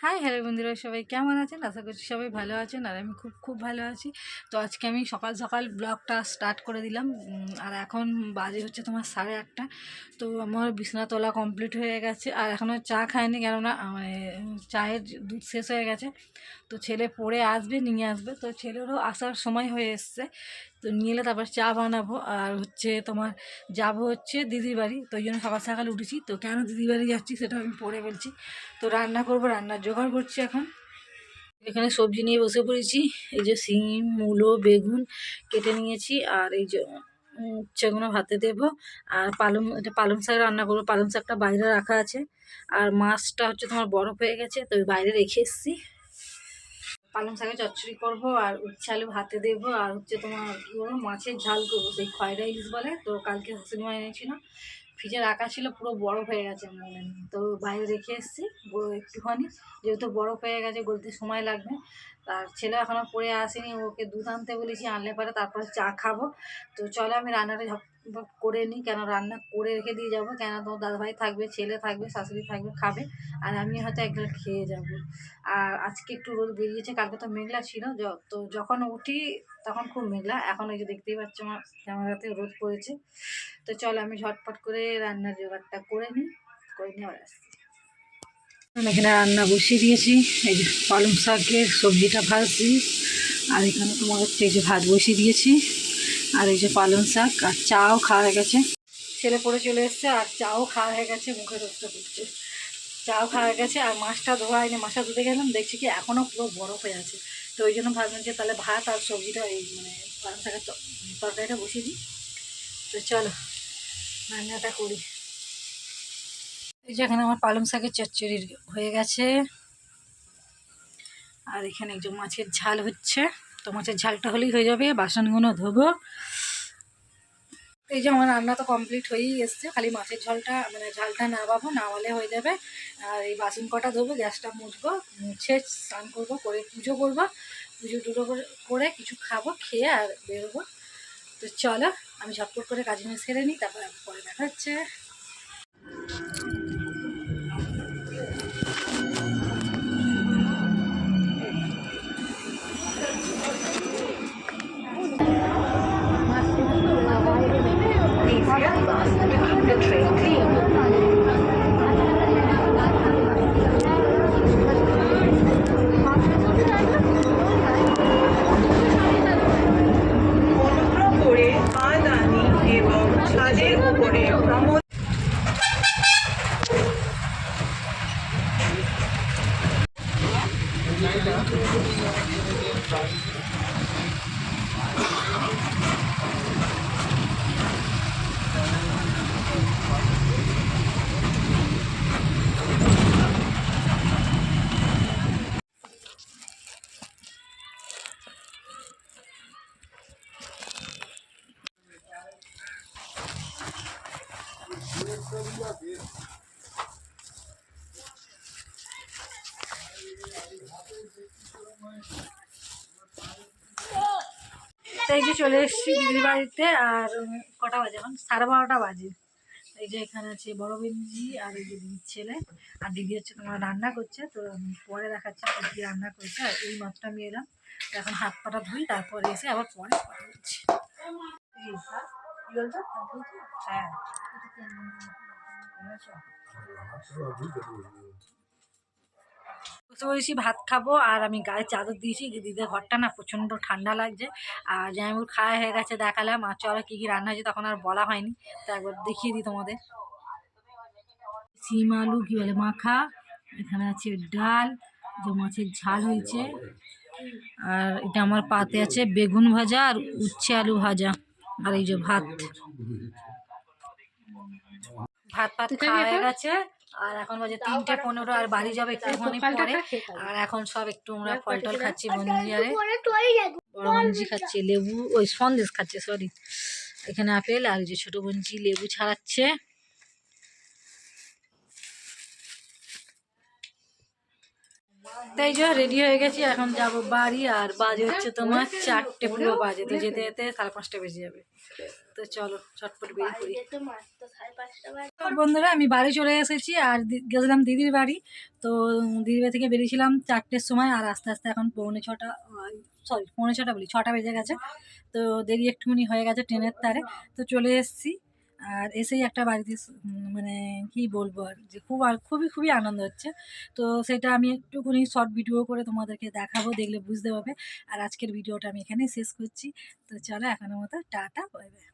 Hi hello বন্ধুরা, সবাই কেমন আছেন? আশা করছি সবাই ভালো আছেন আর আমি খুব খুব ভালো আছি। তো আজকে আমি সকাল সকাল ব্লগটা স্টার্ট করে দিলাম। আর এখন বাজে হচ্ছে তোমার 8:30। তো আমার বিছানা তোলা কমপ্লিট হয়ে গেছে আর এখনও চা খাইনি, কেননা মানে চায়ের দুধ শেষ হয়ে গেছে। তো ছেলে পড়ে আসবে, নিয়ে আসবে, তো ছেলেরও আসার সময় হয়ে এসছে। তো নিয়ে এলে তারপর চা বানাবো। আর হচ্ছে তোমার যাবো হচ্ছে দিদির বাড়ি, তো ওই জন্য সকাল সকাল উঠেছি। তো কেন দিদির বাড়ি যাচ্ছি সেটা আমি পরে বলছি। তো রান্না করবো, রান্নার জোগাড় করছি এখন। এখানে সবজি নিয়ে বসে পড়েছি। এই যে সিম, মূলো, বেগুন কেটে নিয়েছি। আর এই যে উচ্ছেগুলো ভাতে দেবো। আর এটা পালং শাক রান্না করবো। পালং শাকটা বাইরে রাখা আছে। আর মাছটা হচ্ছে তোমার বরফ হয়ে গেছে, তো বাইরে রেখে এসেছি। পালং শাকের চচ্চড়ি করবো আর উচ্ছে আলু ভাতে দেবো। আর হচ্ছে তোমার কী বলবো, মাছের ঝাল করবো, সেই খয়রা ইলিশ বলে। তো কালকে শাশুড়ি মা এনেছিল, ফ্রিজে রাখা ছিল, পুরো বরফ হয়ে গেছে মনে নেই, তো বাইরে রেখে এসেছি একটুখানি। যেহেতু বরফ হয়ে গেছে, গলতে সময় লাগবে। তার ছেলে এখনও পড়ে আসেনি, ওকে দুধ আনতে বলেছি, আনলে পরে তারপরে চা খাবো। তো চলো আমি রান্নাটা ঝটপট করে নিই, কেন রান্না করে রেখে দিয়ে যাবো, কেন তোমার দাদাভাই থাকবে, ছেলে থাকবে, শাশুড়ি থাকবে, খাবে। আর আমি হয়তো একবার খেয়ে যাব। আর আজকে একটু রোদ বেরিয়েছে, কালকে তো মেঘলা ছিল। তো যখন উঠি তখন খুব মেঘলা। এখন এই যে দেখতেই পাচ্ছ আমার ক্যামেরাতে রোদ পড়েছে। তো চলো আমি ঝটপট করে রান্নার জোগাড়টা করে নিই, করে নিয়ে আবার আসছি। আমি এখানে রান্না বসিয়ে দিয়েছি। এই যে পালং শাকের সবজিটা ভাজছি। আর এখানে তোমার হচ্ছে এই যে ভাত বসিয়ে দিয়েছি। আর এই যে পালং শাক, আর চাও খাওয়া হয়ে গেছে। ছেলে পড়ে চলে এসছে আর চাও খাওয়া হয়ে গেছে, মুখে রোদটা করছে। চাও খাওয়া হয়ে গেছে। আর মাছটা ধোয়া হয়নি, মাছটা ধুতে গেলাম, দেখছি কি এখনও পুরো বরফ হয়ে আছে। তো ওই জন্য ভাবলাম যে তাহলে ভাত আর সবজিটা এই মানে পালং শাকের তরকারিটা বসিয়ে দিই। তো চলো রান্নাটা করি। এই যে এখানে আমার পালং শাকের চচ্চড়ি হয়ে গেছে। আর এখানে একটু মাছের ঝাল হচ্ছে। তো মাছের ঝালটা হলেই হয়ে যাবে, বাসনগুলো ধোবো। এই যে আমার রান্না তো কমপ্লিট হয়েই এসছে, খালি মাছের ঝালটা নামাবো, নামালে হয়ে যাবে। আর এই বাসন কটা ধোবো, গ্যাসটা মুছবো, মুছে স্নান করবো, করে পুজো করবো। পুজো টুজো করে কিছু খাবো, খেয়ে আর বেরোবো। তো চলো আমি ঝটপট করে কাজ নিয়ে সেরে নিই, তারপর পরে দেখা হচ্ছে। অনুগ্রহ করে পাদানি এবং ছাদের উপরে ভ্রমণ। তো এই যে চলে এসেছি দিদির বাড়িতে। আর কটা বাজে এখন? 12:30 বাজে। এই যে এখানে আছে বড় বিঞ্জি আর এই যে দিদির ছেলে। আর দিদি হচ্ছে তোমার রান্না করছে, তো আমি পরে দেখাচ্ছি দিদি রান্না করছে। আর এই মাত্র আমি এলাম, তো এখন হাত পাটা ধুই, তারপরে এসে আবার পরে কথা বলছি। হ্যাঁ, বসে বলেছি ভাত খাবো। আর আমি গায়ে চাদর দিয়েছি, দিদিদের ঘরটা না প্রচণ্ড ঠান্ডা লাগছে। আর জামাইবুর খাওয়া হয়ে গেছে, দেখালাম। আর চলো কী কী রান্না হয়েছে তখন আর বলা হয়নি, তো একবার দেখিয়ে দিই তোমাদের। সিম আলু কী বলে মাখা, এখানে আছে ডাল, যে মাছের ঝাল হয়েছে। আর এটা আমার পাতে আছে বেগুন ভাজা আর উচ্ছে আলু ভাজা। আর এই যে ভাত ভাত ভাত খাওয়া হয়ে গেছে। আর এখন বাজে 3:15, আর বাড়ি যাবে একটুখানি পরে। আর এখন সব একটু আমরা ফল টল খাচ্ছি বঞ্জিয়ারে, বড় বঞ্জি খাচ্ছে, লেবু ওই সন্দেশ খাচ্ছে, সরি। এখানে আপেল, আর যে ছোট বঞ্জি লেবু ছাড়াচ্ছে। তাই যে রেডি হয়ে গেছি, এখন যাব বাড়ি। আর বাজে হচ্ছে তোমার 4টে পুরো বাজে, তো যেতে যেতে 5:30 বেজে যাবে। তো চলো চটপট বেরিয়ে পড়ি। তো বন্ধুরা আমি বাড়ি চলে এসেছি, আর গেছিলাম দিদির বাড়ি। তো দিদির বাড়ি থেকে বেরিয়েছিলাম 4টের সময়, আর আস্তে আস্তে এখন 6:45, সরি 6:45 বলি, 6টা বেজে গেছে। তো দেরি একটুখানি হয়ে গেছে ট্রেনের তারে। তো চলে এসেছি। আর এসেই একটা বাড়িতে মানে কি বলবো, আর যে খুবই খুবই আনন্দ হচ্ছে। তো সেটা আমি একটুখানি শর্ট ভিডিও করে তোমাদেরকে দেখাবো, দেখলে বুঝতে পারবে। আর আজকের ভিডিওটা আমি এখানেই শেষ করছি। তো চলো এখনের মতো টাটা, বাই বাই।